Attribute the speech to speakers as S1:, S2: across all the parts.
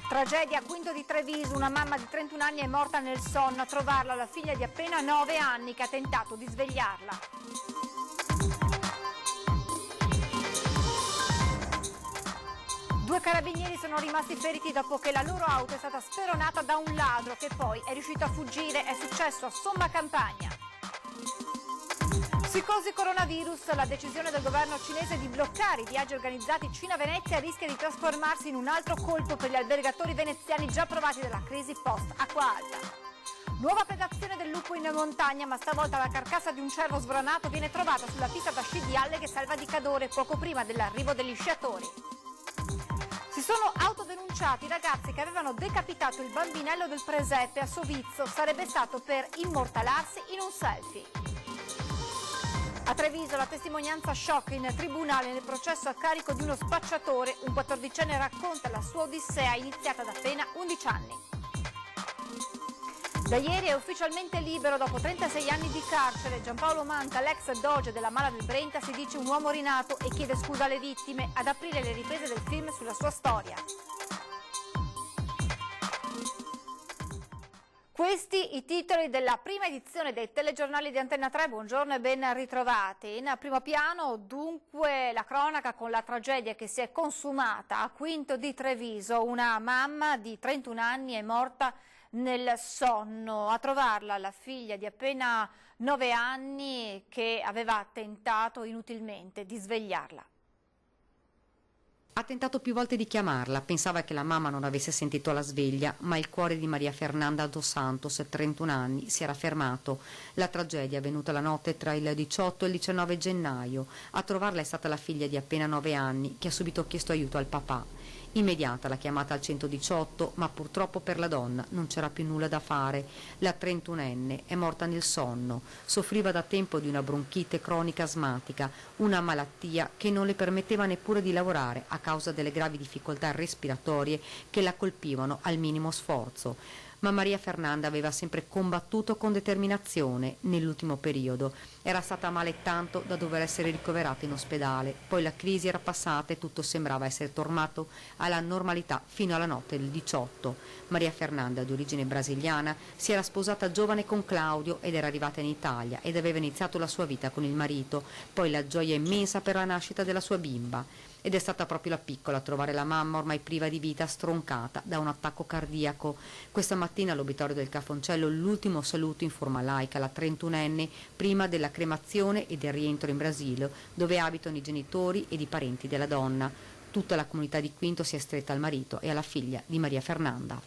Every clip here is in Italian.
S1: Tragedia a Quinto di Treviso, una mamma di 31 anni è morta nel sonno, a trovarla la figlia di appena 9 anni che ha tentato di svegliarla. Due carabinieri sono rimasti feriti dopo che la loro auto è stata speronata da un ladro che poi è riuscito a fuggire. È successo a Somma Campagna. Psicosi coronavirus, la decisione del governo cinese di bloccare i viaggi organizzati Cina-Venezia rischia di trasformarsi in un altro colpo per gli albergatori veneziani già provati dalla crisi post-acqua alta. Nuova predazione del lupo in montagna, ma stavolta la carcassa di un cervo sbranato viene trovata sulla pista da sci di Alleghe Selva di Cadore poco prima dell'arrivo degli sciatori. Si sono autodenunciati i ragazzi che avevano decapitato il bambinello del presepe a Sovizzo, sarebbe stato per immortalarsi in un selfie. A Treviso la testimonianza shock in tribunale nel processo a carico di uno spacciatore. Un 14enne racconta la sua odissea iniziata da appena 11 anni. Da ieri è ufficialmente libero dopo 36 anni di carcere. Giampaolo Manta, l'ex doge della Mala del Brenta, si dice un uomo rinato e chiede scusa alle vittime. Ad aprire le riprese del film sulla sua storia. Questi i titoli della prima edizione dei telegiornali di Antenna 3, buongiorno e ben ritrovati. In primo piano dunque la cronaca con la tragedia che si è consumata a Quinto di Treviso. Una mamma di 31 anni è morta nel sonno, a trovarla la figlia di appena 9 anni che aveva tentato inutilmente di svegliarla.
S2: Ha tentato più volte di chiamarla, pensava che la mamma non avesse sentito la sveglia, ma il cuore di Maria Fernanda dos Santos, 31 anni, si era fermato. La tragedia è avvenuta la notte tra il 18 e il 19 gennaio. A trovarla è stata la figlia di appena 9 anni, che ha subito chiesto aiuto al papà. Immediata la chiamata al 118, ma purtroppo per la donna non c'era più nulla da fare. La 31enne è morta nel sonno, soffriva da tempo di una bronchite cronica asmatica, una malattia che non le permetteva neppure di lavorare a causa delle gravi difficoltà respiratorie che la colpivano al minimo sforzo. Ma Maria Fernanda aveva sempre combattuto con determinazione nell'ultimo periodo. Era stata male tanto da dover essere ricoverata in ospedale. Poi la crisi era passata e tutto sembrava essere tornato alla normalità fino alla notte del 18. Maria Fernanda, di origine brasiliana, si era sposata giovane con Claudio ed era arrivata in Italia ed aveva iniziato la sua vita con il marito. Poi la gioia immensa per la nascita della sua bimba. Ed è stata proprio la piccola a trovare la mamma ormai priva di vita, stroncata da un attacco cardiaco. Questa mattina all'obitorio del Cafoncello l'ultimo saluto in forma laica alla 31enne prima della cremazione e del rientro in Brasile, dove abitano i genitori ed i parenti della donna. Tutta la comunità di Quinto si è stretta al marito e alla figlia di Maria Fernanda.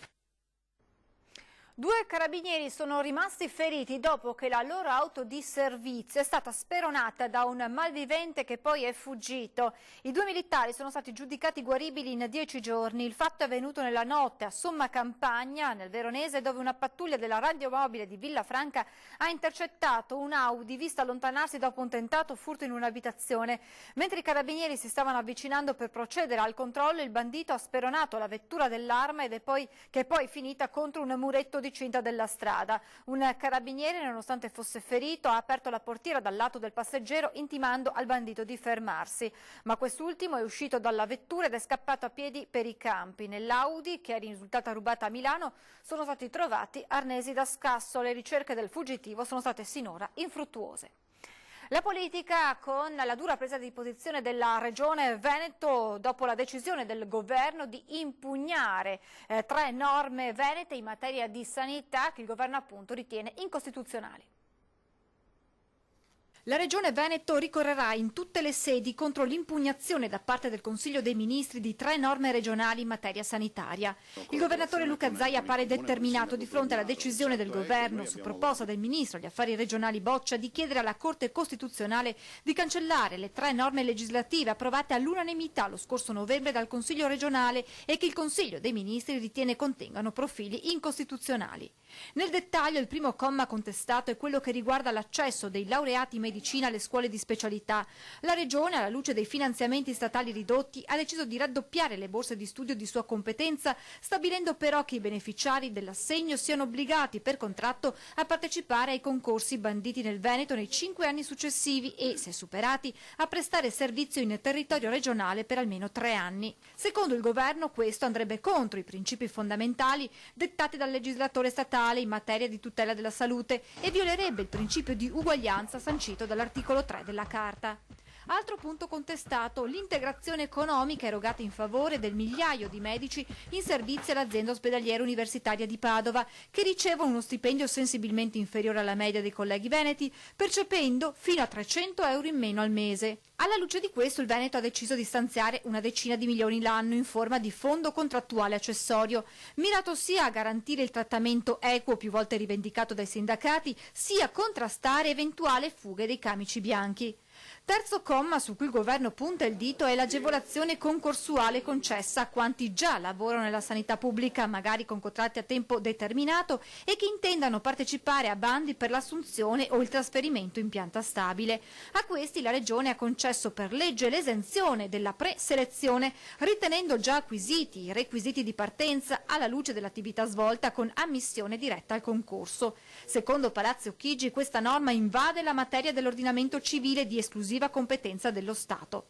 S1: Due carabinieri sono rimasti feriti dopo che la loro auto di servizio è stata speronata da un malvivente che poi è fuggito. I due militari sono stati giudicati guaribili in 10 giorni. Il fatto è avvenuto nella notte a Somma Campagna, nel Veronese, dove una pattuglia della radiomobile di Villafranca ha intercettato un Audi vista allontanarsi dopo un tentato furto in un'abitazione. Mentre i carabinieri si stavano avvicinando per procedere al controllo, il bandito ha speronato la vettura dell'arma che è poi finita contro un muretto di cinta della strada. Un carabiniere, nonostante fosse ferito, ha aperto la portiera dal lato del passeggero intimando al bandito di fermarsi, ma quest'ultimo è uscito dalla vettura ed è scappato a piedi per i campi. Nell'Audi, che è risultata rubata a Milano, sono stati trovati arnesi da scasso. Le ricerche del fuggitivo sono state sinora infruttuose. La politica con la dura presa di posizione della Regione Veneto dopo la decisione del governo di impugnare 3 norme venete in materia di sanità che il governo appunto ritiene incostituzionali. La Regione Veneto ricorrerà in tutte le sedi contro l'impugnazione da parte del Consiglio dei Ministri di 3 norme regionali in materia sanitaria. Il governatore Luca Zaia appare determinato di fronte alla decisione del governo, su proposta del Ministro agli Affari Regionali Boccia, di chiedere alla Corte Costituzionale di cancellare le 3 norme legislative approvate all'unanimità lo scorso novembre dal Consiglio regionale e che il Consiglio dei Ministri ritiene contengano profili incostituzionali. Nel dettaglio, il primo comma contestato è quello che riguarda l'accesso dei laureati medicali medicina alle scuole di specialità. La Regione, alla luce dei finanziamenti statali ridotti, ha deciso di raddoppiare le borse di studio di sua competenza, stabilendo però che i beneficiari dell'assegno siano obbligati per contratto a partecipare ai concorsi banditi nel Veneto nei 5 anni successivi e, se superati, a prestare servizio in territorio regionale per almeno 3 anni. Secondo il governo questo andrebbe contro i principi fondamentali dettati dal legislatore statale in materia di tutela della salute e violerebbe il principio di uguaglianza sancito dall'articolo 3 della Carta. Altro punto contestato, l'integrazione economica erogata in favore del migliaio di medici in servizio all'azienda ospedaliera universitaria di Padova, che ricevono uno stipendio sensibilmente inferiore alla media dei colleghi veneti, percependo fino a 300 euro in meno al mese. Alla luce di questo il Veneto ha deciso di stanziare una decina di milioni l'anno in forma di fondo contrattuale accessorio, mirato sia a garantire il trattamento equo più volte rivendicato dai sindacati, sia a contrastare eventuali fughe dei camici bianchi. Terzo comma su cui il governo punta il dito è l'agevolazione concorsuale concessa a quanti già lavorano nella sanità pubblica, magari con contratti a tempo determinato, e che intendano partecipare a bandi per l'assunzione o il trasferimento in pianta stabile. A questi la Regione ha concesso per legge l'esenzione della preselezione, ritenendo già acquisiti i requisiti di partenza alla luce dell'attività svolta con ammissione diretta al concorso. Secondo Palazzo Chigi questa norma invade la materia dell'ordinamento civile di esclusiva competenza dello Stato.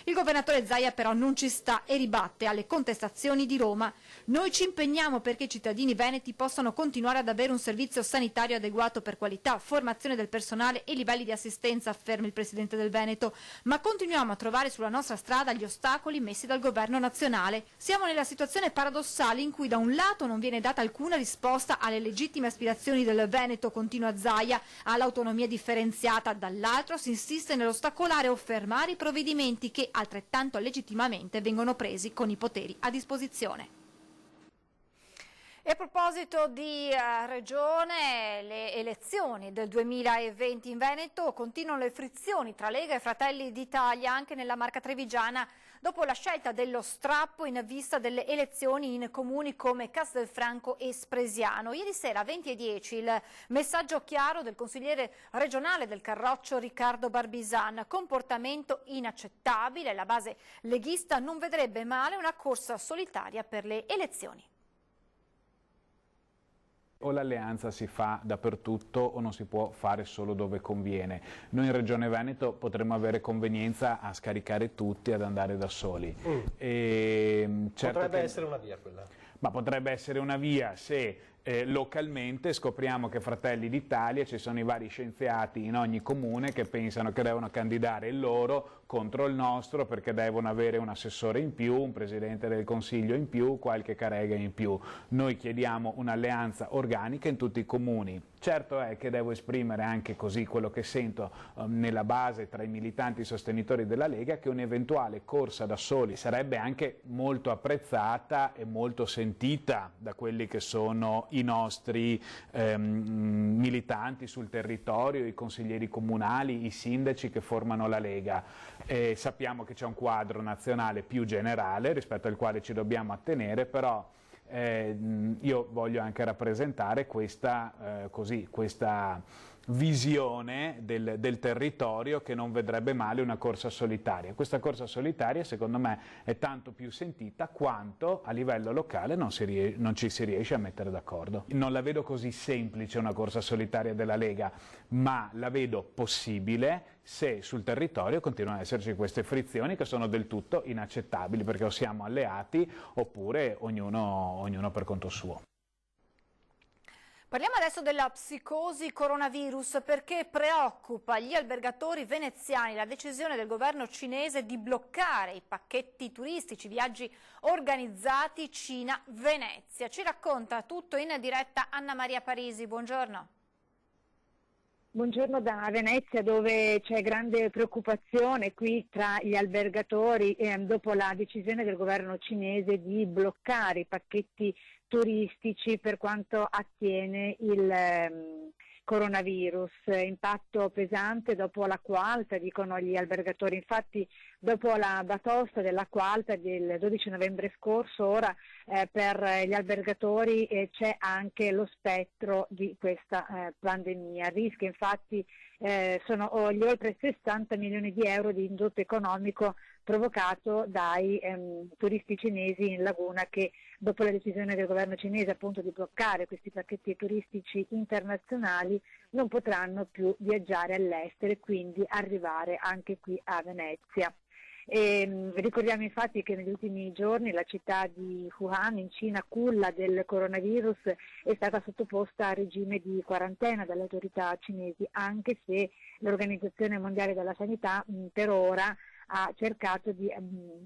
S1: Il governatore Zaia però non ci sta e ribatte alle contestazioni di Roma. Noi ci impegniamo perché i cittadini veneti possano continuare ad avere un servizio sanitario adeguato per qualità, formazione del personale e livelli di assistenza, afferma il presidente del Veneto, ma continuiamo a trovare sulla nostra strada gli ostacoli messi dal governo nazionale. Siamo nella situazione paradossale in cui da un lato non viene data alcuna risposta alle legittime aspirazioni del Veneto, continua Zaia, all'autonomia differenziata, dall'altro si insiste nell'ostacolare o fermare i provvedimenti che altrettanto legittimamente vengono presi con i poteri a disposizione. E a proposito di Regione, le elezioni del 2020 in Veneto, continuano le frizioni tra Lega e Fratelli d'Italia anche nella Marca Trevigiana dopo la scelta dello strappo in vista delle elezioni in comuni come Castelfranco e Spresiano. Ieri sera a 20:10 il messaggio chiaro del consigliere regionale del Carroccio Riccardo Barbisan: comportamento inaccettabile, la base leghista non vedrebbe male una corsa solitaria per le elezioni.
S3: O l'alleanza si fa dappertutto o non si può fare solo dove conviene. Noi in Regione Veneto potremmo avere convenienza a scaricare tutti ad andare da soli. Certo
S4: potrebbe essere una via quella.
S3: Ma potrebbe essere una via se localmente scopriamo che Fratelli d'Italia ci sono i vari scienziati in ogni comune che pensano che devono candidare il loro contro il nostro perché devono avere un assessore in più, un presidente del consiglio in più, qualche carega in più. Noi chiediamo un'alleanza organica in tutti i comuni. Certo è che devo esprimere anche così quello che sento nella base tra i militanti sostenitori della Lega, che un'eventuale corsa da soli sarebbe anche molto apprezzata e molto sentita da quelli che sono i nostri militanti sul territorio, i consiglieri comunali, i sindaci che formano la Lega. Sappiamo che c'è un quadro nazionale più generale rispetto al quale ci dobbiamo attenere, però io voglio anche rappresentare questa visione del territorio che non vedrebbe male una corsa solitaria. Questa corsa solitaria secondo me è tanto più sentita quanto a livello locale non ci si riesce a mettere d'accordo. Non la vedo così semplice una corsa solitaria della Lega, ma la vedo possibile se sul territorio continuano ad esserci queste frizioni che sono del tutto inaccettabili, perché o siamo alleati oppure ognuno per conto suo.
S1: Parliamo adesso della psicosi coronavirus, perché preoccupa gli albergatori veneziani la decisione del governo cinese di bloccare i pacchetti turistici, viaggi organizzati Cina-Venezia. Ci racconta tutto in diretta Anna Maria Parisi, buongiorno.
S5: Buongiorno da Venezia, dove c'è grande preoccupazione qui tra gli albergatori dopo la decisione del governo cinese di bloccare i pacchetti turistici per quanto attiene il coronavirus. Impatto pesante dopo l'acqua alta, dicono gli albergatori. Infatti Dopo la batosta dell'acqua alta del 12 novembre scorso, ora per gli albergatori c'è anche lo spettro di questa pandemia. Il rischio infatti sono gli oltre 60 milioni di euro di indotto economico provocato dai turisti cinesi in laguna, che dopo la decisione del governo cinese appunto di bloccare questi pacchetti turistici internazionali non potranno più viaggiare all'estero e quindi arrivare anche qui a Venezia. Ricordiamo infatti che negli ultimi giorni la città di Wuhan in Cina, culla del coronavirus, è stata sottoposta a regime di quarantena dalle autorità cinesi, anche se l'Organizzazione Mondiale della Sanità per ora ha cercato di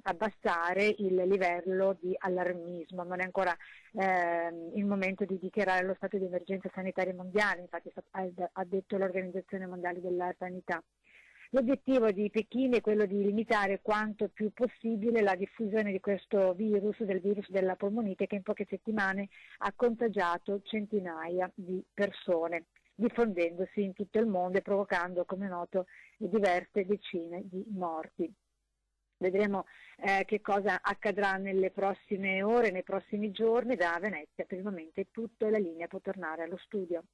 S5: abbassare il livello di allarmismo. Non è ancora il momento di dichiarare lo stato di emergenza sanitaria mondiale, infatti ha detto l'Organizzazione Mondiale della Sanità. L'obiettivo di Pechino è quello di limitare quanto più possibile la diffusione di questo virus, del virus della polmonite, che in poche settimane ha contagiato centinaia di persone, diffondendosi in tutto il mondo e provocando, come noto, diverse decine di morti. Vedremo che cosa accadrà nelle prossime ore, nei prossimi giorni. Da Venezia per il momento è tutto e la linea può tornare allo studio.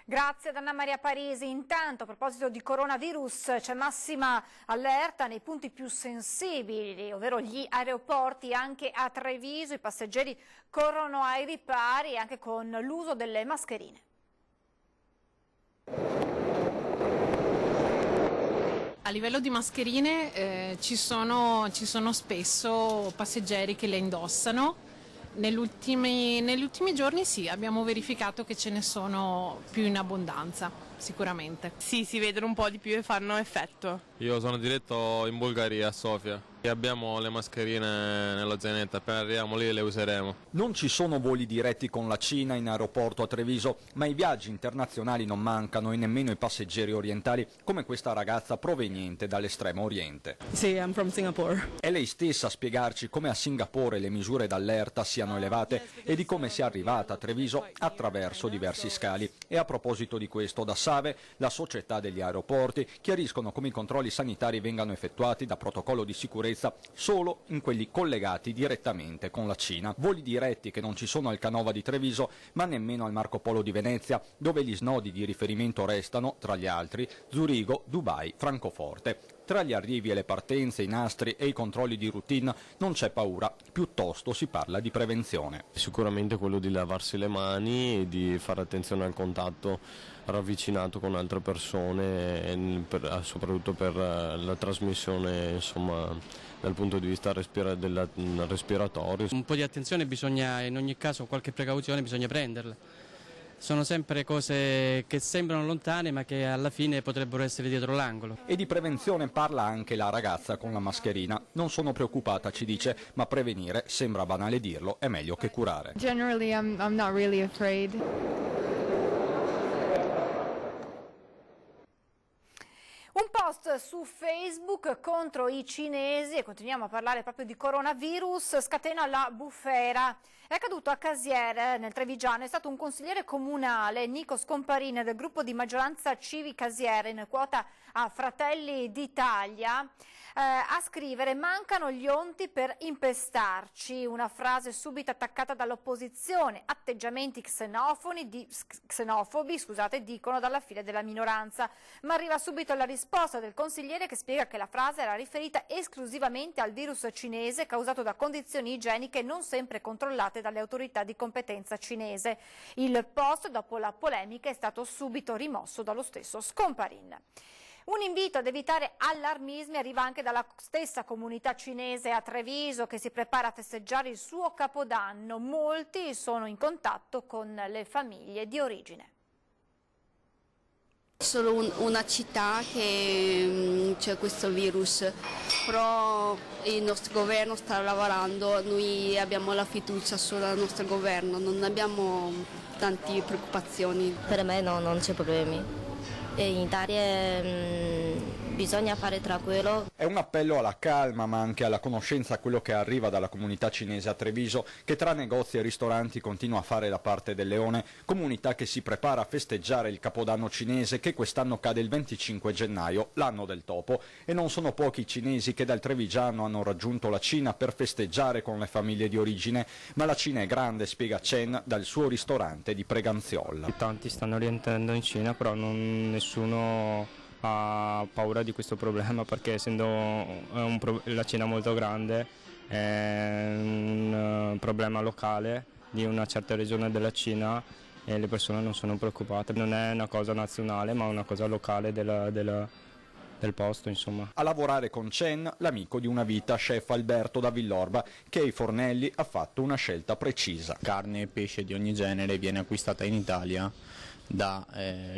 S1: Grazie ad Anna Maria Parisi. Intanto, a proposito di coronavirus, c'è massima allerta nei punti più sensibili, ovvero gli aeroporti. Anche a Treviso i passeggeri corrono ai ripari anche con l'uso delle mascherine.
S4: A livello di mascherine ci sono spesso passeggeri che le indossano. Negli ultimi giorni sì, abbiamo verificato che ce ne sono più in abbondanza, sicuramente.
S6: Sì, si vedono un po' di più e fanno effetto.
S7: Io sono diretto in Bulgaria, a Sofia. E abbiamo le mascherine nella zainetta, appena arriviamo lì le useremo.
S8: Non ci sono voli diretti con la Cina in aeroporto a Treviso, ma i viaggi internazionali non mancano e nemmeno i passeggeri orientali, come questa ragazza proveniente dall'estremo oriente.
S6: Sì, I'm from Singapore.
S8: È lei stessa a spiegarci come a Singapore le misure d'allerta siano elevate e di come sia arrivata a Treviso attraverso diversi scali. E a proposito di questo, da Save, la società degli aeroporti, chiariscono come i controlli sanitari vengano effettuati da protocollo di sicurezza solo in quelli collegati direttamente con la Cina. Voli diretti che non ci sono al Canova di Treviso, ma nemmeno al Marco Polo di Venezia, dove gli snodi di riferimento restano, tra gli altri, Zurigo, Dubai, Francoforte. Tra gli arrivi e le partenze, i nastri e i controlli di routine non c'è paura, piuttosto si parla di prevenzione.
S7: Sicuramente quello di lavarsi le mani e di fare attenzione al contatto ravvicinato con altre persone, soprattutto per la trasmissione, insomma, dal punto di vista respiratorio.
S9: Un po' di attenzione bisogna, in ogni caso qualche precauzione bisogna prenderla. Sono sempre cose che sembrano lontane ma che alla fine potrebbero essere dietro l'angolo.
S8: E di prevenzione parla anche la ragazza con la mascherina. Non sono preoccupata, ci dice, ma prevenire, sembra banale dirlo, è meglio che curare.
S10: Generally I'm not really afraid.
S1: Un post su Facebook contro i cinesi, e continuiamo a parlare proprio di coronavirus, scatena la bufera. È accaduto a Casier, nel Trevigiano. È stato un consigliere comunale, Nico Scomparin, del gruppo di maggioranza Civi Casier, in quota a Fratelli d'Italia, a scrivere: mancano gli onti per impestarci, una frase subito attaccata dall'opposizione. Atteggiamenti xenofobi, dicono dalla fila della minoranza, ma arriva subito la risposta del consigliere, che spiega che la frase era riferita esclusivamente al virus cinese causato da condizioni igieniche non sempre controllate dalle autorità di competenza cinese. Il post, dopo la polemica, è stato subito rimosso dallo stesso Scomparin. Un invito ad evitare allarmismi arriva anche dalla stessa comunità cinese a Treviso, che si prepara a festeggiare il suo Capodanno. Molti sono in contatto con le famiglie di origine.
S11: Solo una città che c'è questo virus, però il nostro governo sta lavorando, noi abbiamo la fiducia sul nostro governo, non abbiamo tante preoccupazioni.
S12: Per me no, non c'è problemi. In Italia bisogna fare tranquillo.
S8: È un appello alla calma, ma anche alla conoscenza a quello che arriva dalla comunità cinese a Treviso, che tra negozi e ristoranti continua a fare la parte del leone, comunità che si prepara a festeggiare il Capodanno cinese che quest'anno cade il 25 gennaio, l'anno del topo, e non sono pochi i cinesi che dal Trevigiano hanno raggiunto la Cina per festeggiare con le famiglie di origine, ma la Cina è grande, spiega Chen, dal suo ristorante di Preganziola.
S13: Tanti stanno rientrando in Cina, però nessuno ha paura di questo problema, perché essendo la Cina molto grande è un problema locale di una certa regione della Cina e le persone non sono preoccupate. Non è una cosa nazionale ma una cosa locale del posto, insomma.
S8: A lavorare con Chen, l'amico di una vita, chef Alberto da Villorba, che ai fornelli ha fatto una scelta precisa.
S14: Carne e pesce di ogni genere viene acquistata in Italia da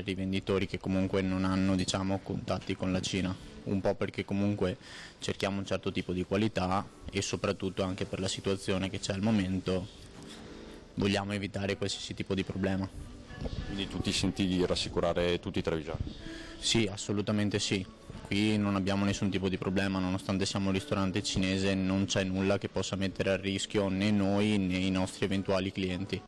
S14: rivenditori che comunque non hanno, diciamo, contatti con la Cina, un po' perché comunque cerchiamo un certo tipo di qualità e soprattutto anche per la situazione che c'è al momento vogliamo evitare qualsiasi tipo di problema.
S8: Quindi tu ti senti di rassicurare tutti i trevigiani?
S14: Sì, assolutamente sì. Qui non abbiamo nessun tipo di problema, nonostante siamo un ristorante cinese non c'è nulla che possa mettere a rischio né noi né i nostri eventuali clienti.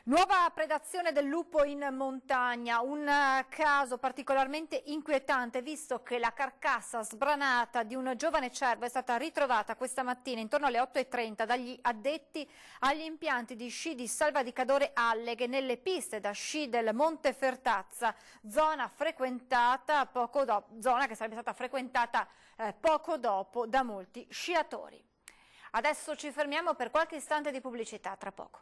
S1: Nuova predazione del lupo in montagna, un caso particolarmente inquietante visto che la carcassa sbranata di un giovane cervo è stata ritrovata questa mattina intorno alle 8:30 dagli addetti agli impianti di sci di Salva di Cadore Alleghe nelle piste da sci del Monte Fertazza, zona che sarebbe stata frequentata poco dopo da molti sciatori. Adesso ci fermiamo per qualche istante di pubblicità, tra poco.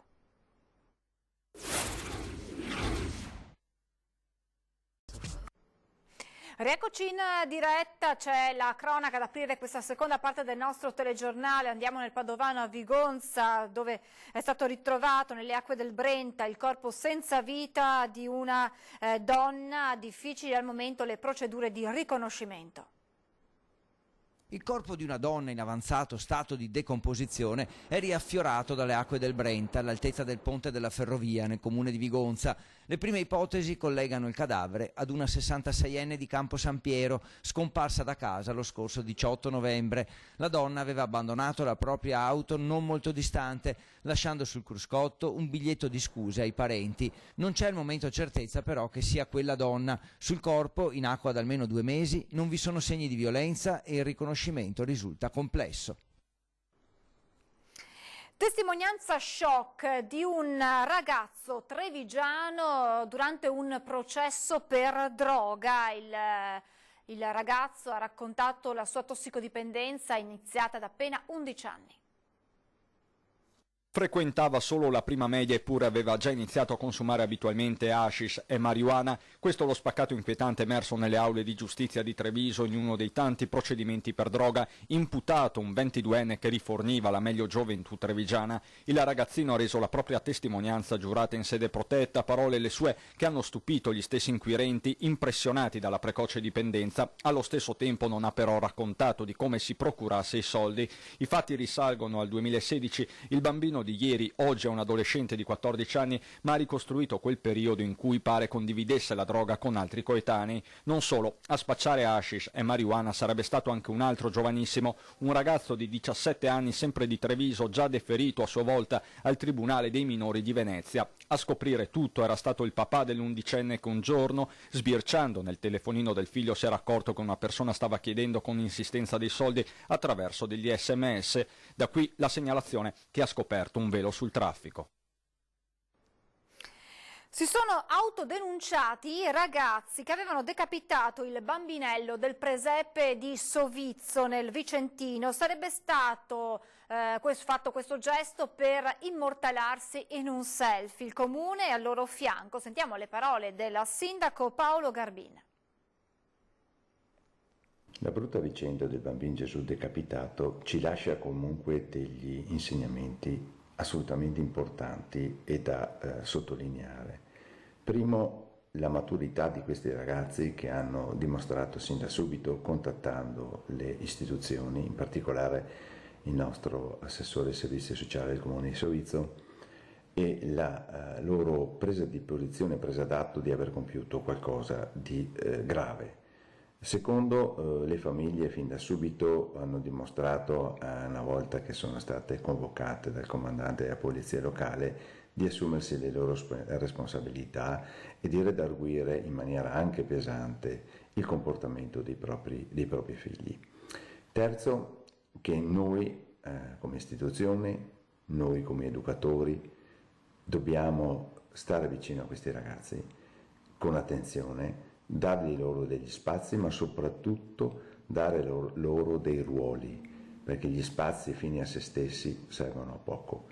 S1: Rieccoci in diretta, c'è la cronaca ad aprire questa seconda parte del nostro telegiornale. Andiamo nel Padovano a Vigonza, dove è stato ritrovato nelle acque del Brenta il corpo senza vita di una donna. Difficili al momento le procedure di riconoscimento.
S15: Il corpo di una donna in avanzato stato di decomposizione è riaffiorato dalle acque del Brenta all'altezza del ponte della ferrovia nel comune di Vigonza. Le prime ipotesi collegano il cadavere ad una 66enne di Campo San Piero, scomparsa da casa lo scorso 18 novembre. La donna aveva abbandonato la propria auto non molto distante, lasciando sul cruscotto un biglietto di scuse ai parenti. Non c'è al momento certezza però che sia quella donna. Sul corpo, in acqua da almeno 2 mesi, non vi sono segni di violenza e il riconoscimento risulta complesso.
S1: Testimonianza shock di un ragazzo trevigiano durante un processo per droga. Il ragazzo ha raccontato la sua tossicodipendenza iniziata da appena 11 anni.
S8: Frequentava solo la prima media eppure aveva già iniziato a consumare abitualmente hashish e marijuana. Questo lo spaccato inquietante emerso nelle aule di giustizia di Treviso in uno dei tanti procedimenti per droga. Imputato un 22enne che riforniva la meglio gioventù trevigiana. Il ragazzino ha reso la propria testimonianza giurata in sede protetta, parole le sue che hanno stupito gli stessi inquirenti, impressionati dalla precoce dipendenza. Allo stesso tempo non ha però raccontato di come si procurasse i soldi. I fatti risalgono al 2016. Il bambino di ieri, oggi è un adolescente di 14 anni, ma ha ricostruito quel periodo in cui pare condividesse la droga con altri coetanei. Non solo, a spacciare hashish e marijuana sarebbe stato anche un altro giovanissimo, un ragazzo di 17 anni, sempre di Treviso, già deferito a sua volta al Tribunale dei minori di Venezia. A scoprire tutto era stato il papà dell'11enne che un giorno, sbirciando nel telefonino del figlio, si era accorto che una persona stava chiedendo con insistenza dei soldi attraverso degli SMS. Da qui la segnalazione che ha scoperto un velo sul traffico.
S1: Si sono autodenunciati i ragazzi che avevano decapitato il bambinello del presepe di Sovizzo nel Vicentino. Sarebbe stato fatto questo gesto per immortalarsi in un selfie. Il comune è al loro fianco. Sentiamo le parole del sindaco Paolo Garbin.
S16: La brutta vicenda del bambino Gesù decapitato ci lascia comunque degli insegnamenti assolutamente importanti e da sottolineare. Primo, la maturità di questi ragazzi che hanno dimostrato sin da subito, contattando le istituzioni, in particolare il nostro assessore ai servizi sociali del Comune di Sovizzo, e la loro presa di posizione, presa d'atto di aver compiuto qualcosa di grave. Secondo, le famiglie fin da subito hanno dimostrato, una volta che sono state convocate dal comandante della polizia locale, di assumersi le loro responsabilità e di redarguire in maniera anche pesante il comportamento dei propri figli. Terzo, che noi come istituzione, noi come educatori, dobbiamo stare vicino a questi ragazzi con attenzione, dargli loro degli spazi, ma soprattutto dare loro dei ruoli, perché gli spazi fini a se stessi servono a poco.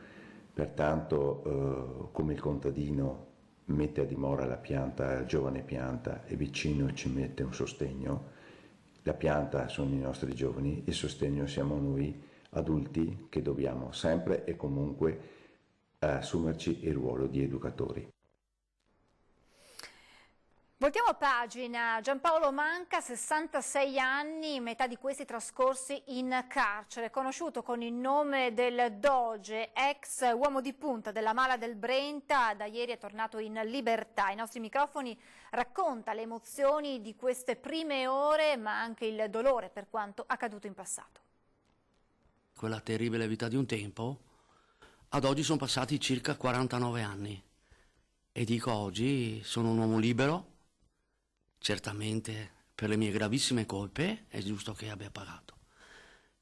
S16: Pertanto, come il contadino mette a dimora la pianta, la giovane pianta, e vicino ci mette un sostegno, la pianta sono i nostri giovani, il sostegno siamo noi adulti che dobbiamo sempre e comunque assumerci il ruolo di educatori.
S1: Voltiamo pagina. Giampaolo Manca, 66 anni, metà di questi trascorsi in carcere. Conosciuto con il nome del Doge, ex uomo di punta della Mala del Brenta, da ieri è tornato in libertà. Ai nostri microfoni racconta le emozioni di queste prime ore, ma anche il dolore per quanto accaduto in passato.
S12: Quella terribile vita di un tempo, ad oggi sono passati circa 49 anni. E dico oggi sono un uomo libero. Certamente per le mie gravissime colpe è giusto che abbia pagato,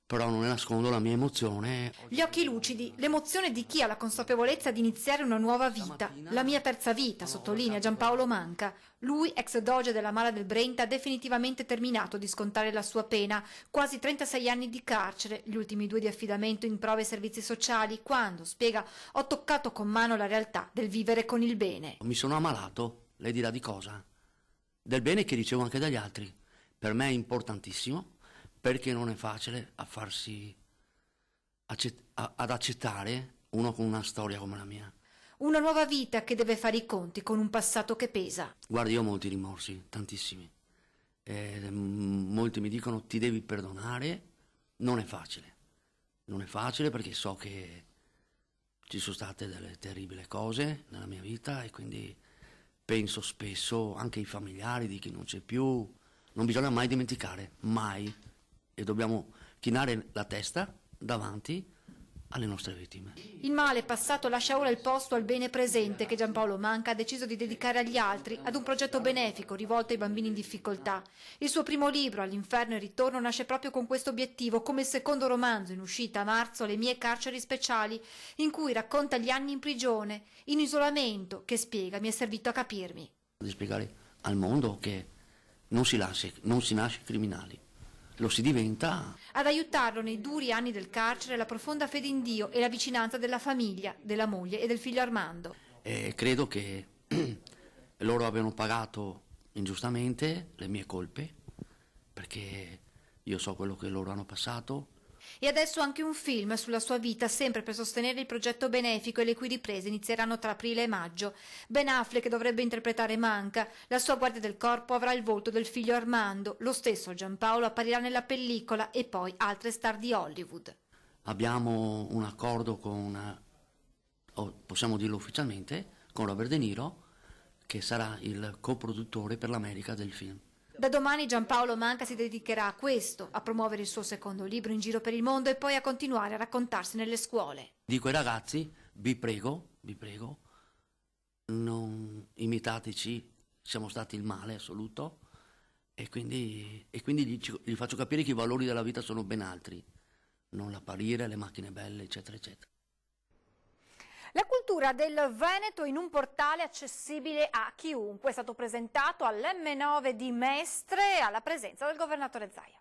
S12: però non ne nascondo la mia emozione.
S1: Gli occhi lucidi, l'emozione di chi ha la consapevolezza di iniziare una nuova vita. La mia terza vita, sottolinea Giampaolo Manca. Lui, ex doge della Mala del Brenta, ha definitivamente terminato di scontare la sua pena, quasi 36 anni di carcere, gli ultimi 2 di affidamento in prove e servizi sociali, quando, spiega, ho toccato con mano la realtà del vivere con il bene.
S12: Mi sono ammalato, lei dirà di cosa? Del bene che ricevo anche dagli altri. Per me è importantissimo, perché non è facile ad accettare uno con una storia come la mia.
S1: Una nuova vita che deve fare i conti con un passato che pesa.
S12: Guardi, io ho molti rimorsi, tantissimi. Molti mi dicono ti devi perdonare. Non è facile. Non è facile perché so che ci sono state delle terribili cose nella mia vita e quindi penso spesso anche ai familiari di chi non c'è più. Non bisogna mai dimenticare, mai. E dobbiamo chinare la testa davanti alle nostre vittime.
S1: Il male passato lascia ora il posto al bene presente che Giampaolo Manca ha deciso di dedicare agli altri, ad un progetto benefico rivolto ai bambini in difficoltà. Il suo primo libro, All'inferno e ritorno, nasce proprio con questo obiettivo, come il secondo romanzo in uscita a marzo, Le mie carceri speciali, in cui racconta gli anni in prigione, in isolamento, che spiega, mi è servito a capirmi.
S12: Di spiegare al mondo che non si nasce criminali. Lo si diventa.
S1: Ad aiutarlo nei duri anni del carcere la profonda fede in Dio e la vicinanza della famiglia, della moglie e del figlio Armando.
S12: Credo che loro abbiano pagato ingiustamente le mie colpe, perché io so quello che loro hanno passato.
S1: E adesso anche un film sulla sua vita, sempre per sostenere il progetto benefico, e le cui riprese inizieranno tra aprile e maggio. Ben Affleck dovrebbe interpretare Manca, la sua guardia del corpo avrà il volto del figlio Armando, lo stesso Giampaolo apparirà nella pellicola e poi altre star di Hollywood.
S12: Abbiamo un accordo con, possiamo dirlo ufficialmente, con Robert De Niro, che sarà il coproduttore per l'America del film.
S1: Da domani Giampaolo Manca si dedicherà a questo, a promuovere il suo secondo libro in giro per il mondo e poi a continuare a raccontarsi nelle scuole.
S12: Dico ai ragazzi, vi prego, non imitateci, siamo stati il male assoluto e quindi gli faccio capire che i valori della vita sono ben altri, non l'apparire, le macchine belle, eccetera, eccetera.
S1: La cultura del Veneto in un portale accessibile a chiunque è stato presentato all'M9 di Mestre alla presenza del governatore Zaia.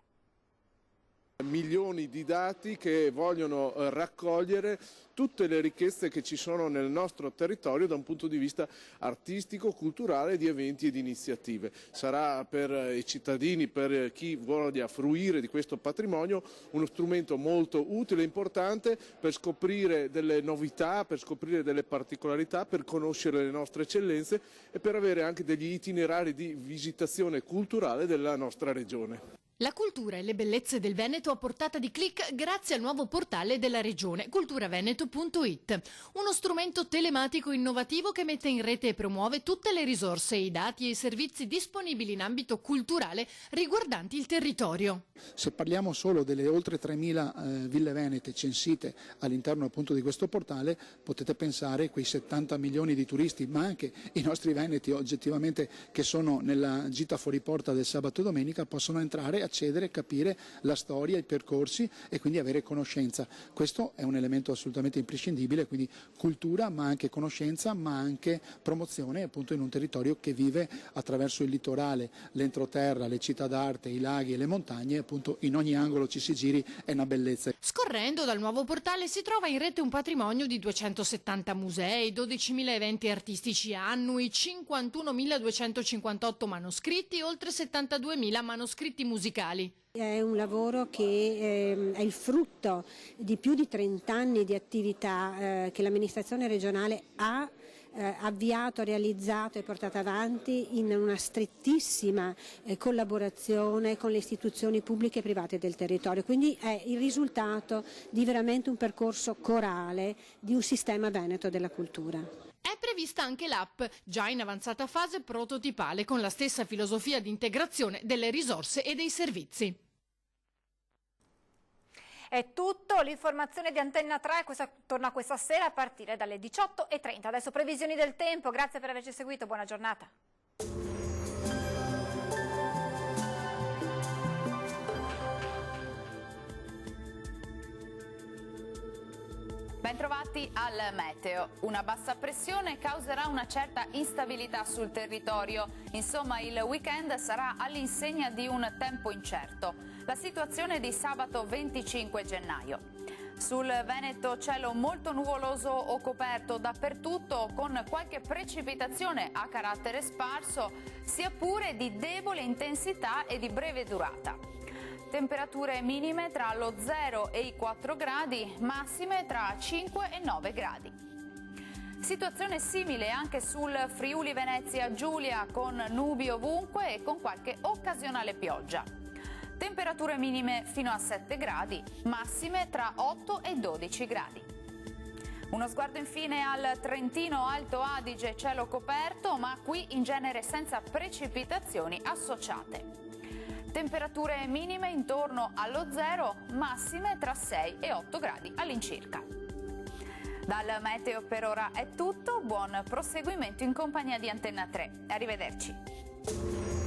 S17: Milioni di dati che vogliono raccogliere tutte le ricchezze che ci sono nel nostro territorio da un punto di vista artistico, culturale, di eventi e di iniziative. Sarà per i cittadini, per chi voglia fruire di questo patrimonio, uno strumento molto utile e importante per scoprire delle novità, per scoprire delle particolarità, per conoscere le nostre eccellenze e per avere anche degli itinerari di visitazione culturale della nostra regione.
S18: La cultura e le bellezze del Veneto a portata di click grazie al nuovo portale della regione, culturaveneto.it. Uno strumento telematico innovativo che mette in rete e promuove tutte le risorse, i dati e i servizi disponibili in ambito culturale riguardanti il territorio.
S19: Se parliamo solo delle oltre 3.000 ville venete censite all'interno appunto di questo portale, potete pensare quei 70 milioni di turisti, ma anche i nostri veneti oggettivamente che sono nella gita fuori porta del sabato e domenica, possono entrare, accedere, capire la storia, i percorsi e quindi avere conoscenza. Questo è un elemento assolutamente imprescindibile, quindi cultura ma anche conoscenza, ma anche promozione appunto in un territorio che vive attraverso il litorale, l'entroterra, le città d'arte, i laghi e le montagne, appunto in ogni angolo ci si giri è una bellezza.
S18: Scorrendo dal nuovo portale si trova in rete un patrimonio di 270 musei, 12.000 eventi artistici annui, 51.258 manoscritti, oltre 72.000 manoscritti musicali.
S20: È un lavoro che è il frutto di più di 30 anni di attività che l'amministrazione regionale ha avviato, realizzato e portato avanti in una strettissima collaborazione con le istituzioni pubbliche e private del territorio. Quindi è il risultato di veramente un percorso corale di un sistema veneto della cultura.
S18: È prevista anche l'app, già in avanzata fase prototipale, con la stessa filosofia di integrazione delle risorse e dei servizi.
S1: È tutto, l'informazione di Antenna 3 torna questa sera a partire dalle 18:30. Adesso previsioni del tempo, grazie per averci seguito, buona giornata.
S21: Bentrovati al meteo. Una bassa pressione causerà una certa instabilità sul territorio. Insomma, il weekend sarà all'insegna di un tempo incerto. La situazione di sabato 25 gennaio. Sul Veneto cielo molto nuvoloso o coperto dappertutto, con qualche precipitazione a carattere sparso, sia pure di debole intensità e di breve durata. Temperature minime tra lo 0 e i 4 gradi, massime tra 5 e 9 gradi. Situazione simile anche sul Friuli Venezia Giulia, con nubi ovunque e con qualche occasionale pioggia. Temperature minime fino a 7 gradi, massime tra 8 e 12 gradi. Uno sguardo infine al Trentino Alto Adige, cielo coperto, ma qui in genere senza precipitazioni associate. Temperature minime intorno allo 0, massime tra 6 e 8 gradi all'incirca. Dal meteo per ora è tutto, buon proseguimento in compagnia di Antenna 3. Arrivederci.